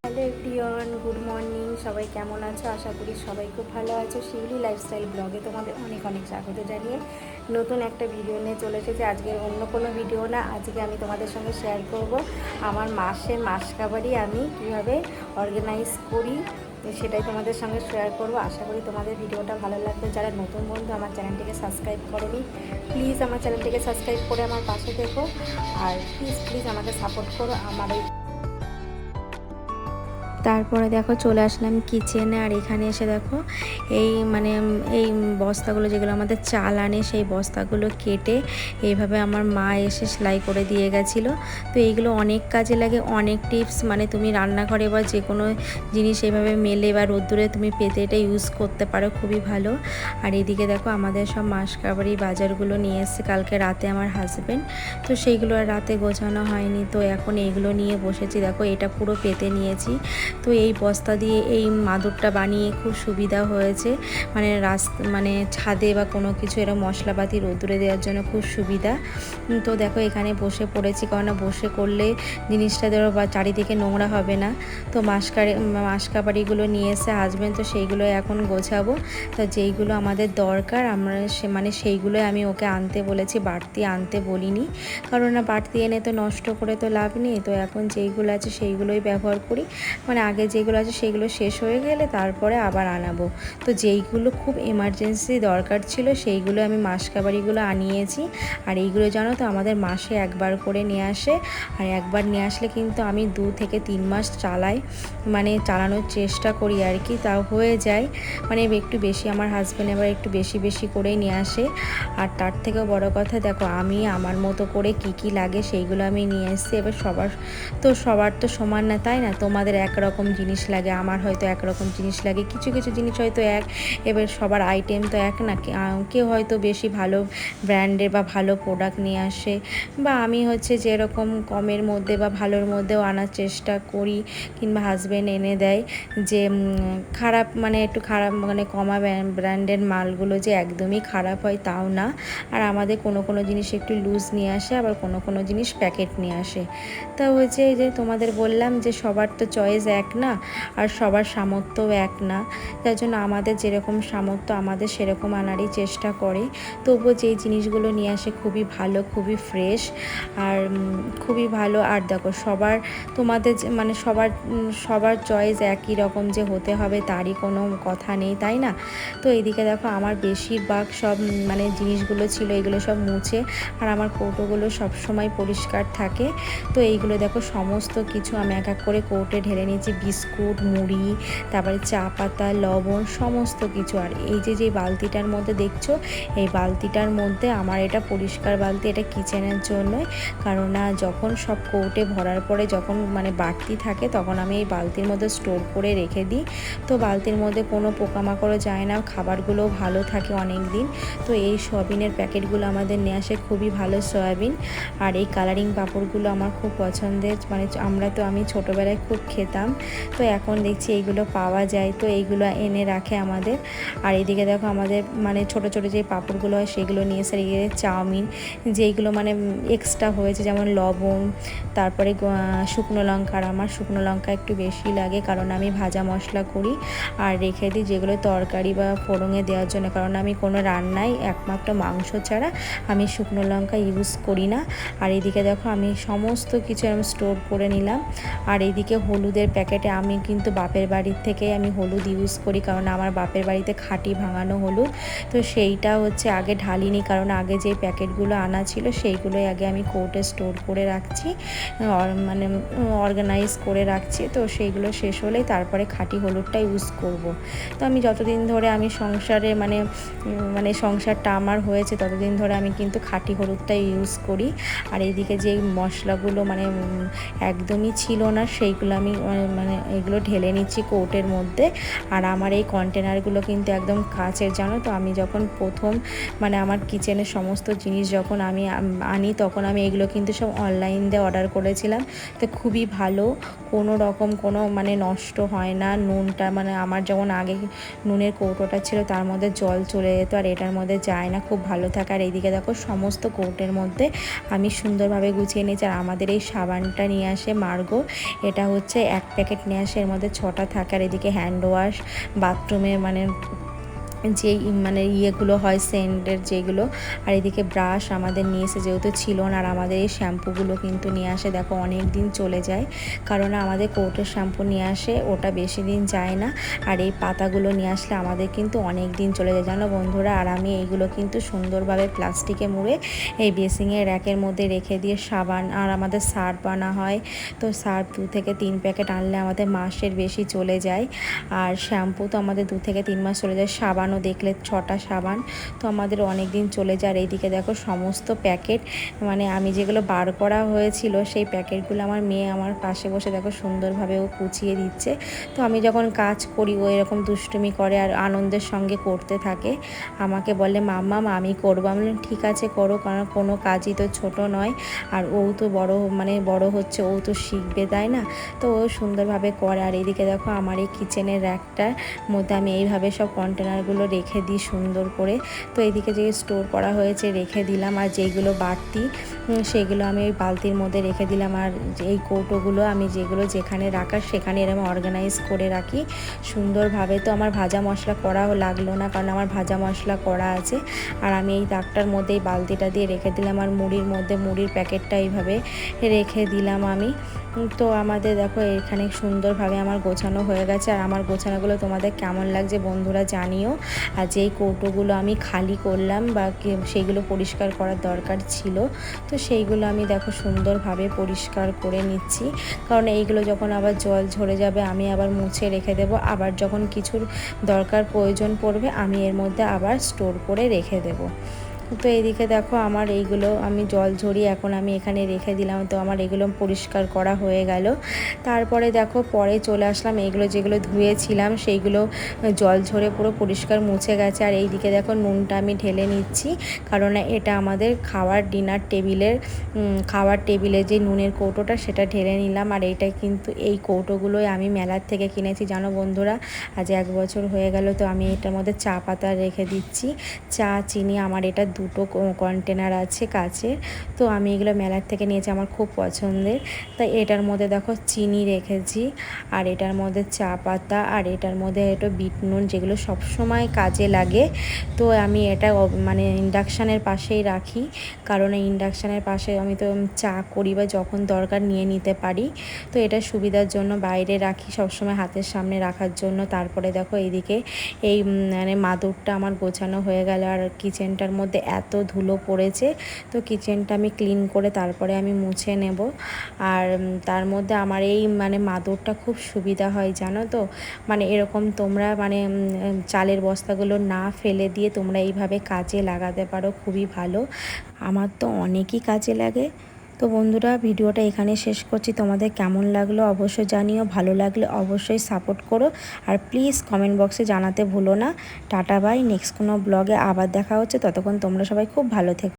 Hello everyone, good morning. সবাই কেমন আছো? আশা করি সবাই খুব ভালো আছো। শিউলি লাইফস্টাইল ব্লগে তোমাদের অনেক অনেক স্বাগত জানিয়ে নতুন একটা ভিডিও নিয়ে চলে এসেছি। আজকে অন্য কোনো ভিডিও না, আজকে আমি তোমাদের সঙ্গে শেয়ার করব আমার মাসকাবারি আমি কীভাবে অর্গানাইজ করি, সেটাই তোমাদের সঙ্গে শেয়ার করব। আশা করি তোমাদের ভিডিওটা ভালো লাগবে। যারা নতুন বন্ধু আমার চ্যানেলটিকে সাবস্ক্রাইব করেনি, প্লিজ আমার চ্যানেলটিকে সাবস্ক্রাইব করে আমার পাশে দেখো, আর প্লিজ আমাকে সাপোর্ট করো আমার এই। তারপরে দেখো চলে আসলাম কিচেনে, আর এখানে এসে দেখো এই বস্তাগুলো যেগুলো আমাদের চাল আনে, সেই বস্তাগুলো কেটে এইভাবে আমার মা এসে সেলাই করে দিয়ে গেছিলো। তো এইগুলো অনেক কাজে লাগে, অনেক টিপস, তুমি রান্নাঘরে বা যে কোনো জিনিস এইভাবে মেলে বা রোদ্দুরে তুমি পেতে এটা ইউজ করতে পারো, খুবই ভালো। আর এদিকে দেখো আমাদের সব মাসকাবারি বাজারগুলো নিয়ে এসছে কালকে রাতে আমার হাজব্যান্ড, তো সেইগুলো আর রাতে গোছানো হয়নি। তো এখন এইগুলো নিয়ে বসেছি। দেখো এটা পুরো পেতে নিয়েছি। তো এই বস্তা দিয়ে এই মাদুরটা বানিয়ে খুব সুবিধা হয়েছে, ছাদে বা কোনো কিছু এরকম মশলাপাতি রোদ্দুরে দেওয়ার জন্য খুব সুবিধা। তো দেখো এখানে বসে পড়েছি, কারণ বসে করলে জিনিসটা ধরো বা চারিদিকে নোংরা হবে না। তো মাসকাবারিগুলো নিয়ে এসে হাজব্যান্ড, তো সেইগুলো এখন গোছাবো। তো যেইগুলো আমাদের দরকার আমরা সেইগুলোই আমি ওকে আনতে বলেছি, বাড়তি আনতে বলিনি, কারণ বাড়তি এনে তো নষ্ট করে তো লাভ নেই। তো এখন যেইগুলো আছে সেইগুলোই ব্যবহার করি, আগে যেগুলো আছে সেগুলো শেষ হয়ে গেলে তারপরে আবার আনাবো। তো যেইগুলো খুব এমার্জেন্সি দরকার ছিল সেইগুলো আমি মাসকাবারিগুলো আনিয়েছি। আর এইগুলো জানো তো আমাদের মাসে একবার করে নিয়ে আসে, আর একবার নিয়ে আসলে কিন্তু আমি 2 থেকে 3 মাস চালানোর চেষ্টা করি আর কি, তাও হয়ে যায়। একটু বেশি, আমার হাজব্যান্ড এবার একটু বেশি করেই নিয়ে আসে। আর তার থেকেও বড় কথা, দেখো আমি আমার মতো করে কি লাগে সেইগুলো আমি নিয়ে এসেছি। এবার সবার তো সমান না, তাই না? তোমাদের একরকম জিনিস লাগে, আমার হয়তো একরকম জিনিস লাগে, কিছু জিনিস হয়তো এক, এবার সবার আইটেম তো এক না। কেউ হয়তো বেশি ভালো ব্র্যান্ডের বা ভালো প্রোডাক্ট নিয়ে আসে, বা আমি যেরকম কমের মধ্যে বা ভালোর মধ্যেও আনার চেষ্টা করি, কিংবা হাজব্যান্ড এনে দেয় যে খারাপ, একটু খারাপ, কমা ব্র্যান্ডের মালগুলো যে একদমই খারাপ হয় তাও না। আর আমাদের কোনো জিনিস একটু লুজ নিয়ে আসে, আবার কোনো জিনিস প্যাকেট নিয়ে আসে। তা এই যে তোমাদের বললাম যে সবার তো চয়েস এক না, আর সবার সামর্থ্যও এক না। তার জন্য আমাদের যেরকম সামর্থ্য আমাদের সেরকম আনারই চেষ্টা করে। তবুও যেই জিনিসগুলো নিয়ে আসে খুবই ভালো, খুবই ফ্রেশ, আর খুবই ভালো। আর দেখো তোমাদের সবার চয়েস একই রকম যে হতে হবে তারই কোনো কথা নেই, তাই না? তো এইদিকে দেখো আমার বেশিরভাগ সব জিনিসগুলো ছিল, এগুলো সব মুছে, আর আমার কৌটোগুলো সবসময় পরিষ্কার থাকে। তো এইগুলো দেখো সমস্ত কিছু আমি এক করে কৌটে ঢেলে নিয়েছি, বিস্কুট, মুড়ি, তারপরে চা পাতা, লবণ, সমস্ত কিছু। আর এই যে বালতিটার মধ্যে দেখছো, এই বালতিটার মধ্যে আমার এটা পরিষ্কার বালতি, এটা কিচেনের জন্যই। কারণ যখন সব কৌটে ভরার পরে যখন বাড়তি থাকে, তখন আমি এই বালতির মধ্যে স্টোর করে রেখে দিই। তো বালতির মধ্যে কোনো পোকামাকড়ও যায় না, খাবারগুলোও ভালো থাকে অনেক দিন। তো এই সয়াবিনের প্যাকেটগুলো আমাদের নিয়ে আসে, খুবই ভালো সয়াবিন। আর এই কালারিং পাঁপড়গুলো আমার খুব পছন্দের, আমি ছোটোবেলায় খুব খেতাম। তো এখন দেখছি এইগুলো পাওয়া যায়, তো এইগুলো এনে রাখে আমাদের। আর এইদিকে দেখো আমাদের ছোটো যে পাঁপড়গুলো হয় সেগুলো নিয়ে এসে চাউমিন, যেইগুলো এক্সট্রা হয়েছে, যেমন লবণ, তারপরে শুকনো লঙ্কা। আর আমার শুকনো লঙ্কা একটু বেশি লাগে, কারণ আমি ভাজা মশলা করি আর রেখে দিই যেগুলো তরকারি বা ফোড়নে দেওয়ার জন্য, কারণ আমি কোনো রান্নায় একমাত্র মাংস ছাড়া আমি শুকনো লঙ্কা ইউজ করি না। আর এইদিকে দেখো আমি সমস্ত কিছু আমি স্টোর করে নিলাম। আর এইদিকে হলুদের প্যাকেটে আমি কিন্তু বাপের বাড়ির থেকে আমি হলুদ ইউজ করি, কারণ আমার বাপের বাড়িতে খাঁটি ভাঙানো হলুদ। তো সেইটা আগে ঢালিনি, কারণ আগে যে প্যাকেটগুলো আনা ছিল সেইগুলোই আগে আমি কৌটে স্টোর করে রাখছি, অর্গানাইজ করে রাখছি। তো সেইগুলো শেষ হলেই তারপরে খাঁটি হলুদটা ইউজ করব। তো আমি যতদিন ধরে আমি সংসারে সংসারটা আমার হয়েছে ততদিন ধরে আমি কিন্তু খাঁটি হলুদটা ইউজ করি। আর এইদিকে যে মশলাগুলো একদমই ছিল না, সেইগুলো আমি মানে এগুলো ঢেলে নিচ্ছি কৌটের মধ্যে। আর আমার এই কন্টেনারগুলো কিন্তু একদম কাচের, জানো তো। আমি যখন প্রথম মানে আমার কিচেনের সমস্ত জিনিস যখন আমি আনি তখন আমি এগুলো কিন্তু সব অনলাইন দিয়ে অর্ডার করেছিলাম। তো খুবই ভালো, কোনো রকম কোনো মানে নষ্ট হয় না। নুনটা মানে আমার যেমন আগে নুনের কৌটোটা ছিল তার মধ্যে জল চলে যেত, আর এটার মধ্যে যায় না, খুব ভালো থাকে। আর এইদিকে দেখো সমস্ত কৌটের মধ্যে আমি সুন্দরভাবে গুছিয়ে নিয়েছি। আর আমাদের এই সাবানটা নিয়ে আসে মার্গো, এটা হচ্ছে 1 প্যাকেট নিয়ে আসে, এর মধ্যে 6টা থাকে। আর এদিকে হ্যান্ড ওয়াশ, বাথরুমের মানে যেই মানে ইয়েগুলো হয় সেন্টের যেগুলো। আর এদিকে ব্রাশ আমাদের নিয়ে এসে যেহেতু ছিল না। আর আমাদের এই শ্যাম্পুগুলো কিন্তু নিয়ে আসে, দেখো অনেক দিন চলে যায়, কারণ আমাদের কৌটোর শ্যাম্পু নিয়ে আসে, ওটা বেশি দিন যায় না। আর এই পাতাগুলো নিয়ে আসলে আমাদের কিন্তু অনেক দিন চলে যায়, জানো বন্ধুরা। আর আমি এইগুলো কিন্তু সুন্দরভাবে প্লাস্টিকে মুড়ে এই বেসিংয়ের র্যাকের মধ্যে রেখে দিয়ে সাবান আর আমাদের সার্ফ আনা হয়। তো সার্ফ 2 থেকে 3 প্যাকেট আনলে আমাদের মাসের বেশি চলে যায়। আর শ্যাম্পু তো আমাদের 2 থেকে 3 মাস চলে যায়। সাবানও দেখলে 6টা সাবান, তো আমাদের অনেক দিন চলে যায়। আর এইদিকে দেখো সমস্ত প্যাকেট মানে আমি যেগুলো বার করা হয়েছিল সেই প্যাকেটগুলো আমার মেয়ে আমার পাশে বসে দেখো সুন্দরভাবে ও কুচিয়ে দিচ্ছে। তো আমি যখন কাজ করি ও এরকম দুষ্টুমি করে আর আনন্দের সঙ্গে করতে থাকে, আমাকে বলে মাম্মা আমি করবো। আমি বললাম ঠিক আছে করো, কারণ কোনো কাজই তো ছোট নয়। আর ও তো বড় হচ্ছে, ও তো শিখবে, তাই না। তো ও সুন্দরভাবে করে। আর এদিকে দেখো আমার এই কিচেনের র্যাকটার মধ্যে আমি এইভাবে সব কন্টেনারগুলো রেখে দিই সুন্দর করে। তো এইদিকে যে স্টোর করা হয়েছে রেখে দিলাম। আর যেইগুলো বাড়তি সেগুলো আমি ওই বালতির মধ্যে রেখে দিলাম। আর এই কৌটোগুলো আমি যেগুলো যেখানে রাখার সেখানে এরকম অর্গানাইজ করে রাখি সুন্দরভাবে। তো আমার ভাজা মশলা করাও লাগলো না, কারণ আমার ভাজা মশলা করা আছে। আর আমি এই তাকটার মধ্যে এই বালতিটা দিয়ে রেখে দিলাম। আর মুড়ির মধ্যে মুড়ির প্যাকেটটা এইভাবে রেখে দিলাম আমি। তো আমাদের দেখো এখানে সুন্দরভাবে আমার গোছানো হয়ে গেছে। আর আমার গোছানোগুলো তোমাদের কেমন লাগছে বন্ধুরা জানিও। আর যেই কৌটোগুলো আমি খালি করলাম বা সেইগুলো পরিষ্কার করার দরকার ছিল, তো সেইগুলো আমি দেখো সুন্দরভাবে পরিষ্কার করে নিচ্ছি, কারণ এইগুলো যখন আবার জল ঝরে যাবে আমি আবার মুছে রেখে দেবো। আবার যখন কিছুর দরকার প্রয়োজন পড়বে আমি এর মধ্যে আবার স্টোর করে রেখে দেবো। তো এইদিকে দেখো আমার এইগুলো আমি জল ঝরিয়ে এখন আমি এখানে রেখে দিলাম। তো আমার এগুলো পরিষ্কার করা হয়ে গেল। তারপরে দেখো পরে চলে আসলাম, এইগুলো যেগুলো ধুয়েছিলাম সেইগুলো জল ঝরে পুরো পরিষ্কার মুছে গেছে। আর এইদিকে দেখো নুনটা আমি ঢেলে নিচ্ছি, কারণ এটা আমাদের খাওয়ার টেবিলে যে নুনের কৌটোটা সেটা ঢেলে নিলাম। আর এইটা কিন্তু এই কৌটোগুলোই আমি মেলার থেকে কিনেছি, জানো বন্ধুরা। আজ 1 বছর হয়ে গেল। তো আমি এটার মধ্যে চা পাতা রেখে দিচ্ছি, চা চিনি। আমার এটা 2টো কন্টেনার আছে কাচের। তো আমি এগুলো মেলার থেকে নিয়েছি, আমার খুব পছন্দের। তাই এটার মধ্যে দেখো চিনি রেখেছি, আর এটার মধ্যে চা পাতা, আর এটার মধ্যে একটু বিট নুন, যেগুলো সবসময় কাজে লাগে। তো আমি এটা মানে ইন্ডাকশানের পাশেই রাখি, কারণ এই ইন্ডাকশানের পাশে আমি তো চা করি বা যখন দরকার নিয়ে নিতে পারি। তো এটা সুবিধার জন্য বাইরে রাখি, সবসময় হাতের সামনে রাখার জন্য। তারপরে দেখো এইদিকে এই মানে মাদুরটা আমার গোছানো হয়ে গেল। আর কিচেনটার মধ্যে এত ধুলো পড়েছে, তো কিচেনটা আমি ক্লিন করে তারপরে আমি মুছে নেব। আর তার মধ্যে আমার এই মানে মাদুরটা খুব সুবিধা হয়, জানো তো। মানে এরকম তোমরা মানে চালের বস্তাগুলো না ফেলে দিয়ে তোমরা এইভাবে কাজে লাগাতে পারো, খুবই ভালো। আমার তো অনেকই কাজে লাগে। তো বন্ধুরা ভিডিওটা এখানে শেষ করছি, তোমাদের কেমন লাগলো অবশ্যই জানিও, ভালো লাগলে অবশ্যই সাপোর্ট করো। আর প্লিজ কমেন্ট বক্সে জানাতে ভুলো না। টাটা বাই, নেক্সট কোনো ব্লগে আবার দেখা হচ্ছে, ততক্ষণ তোমরা সবাই খুব ভালো থেকো।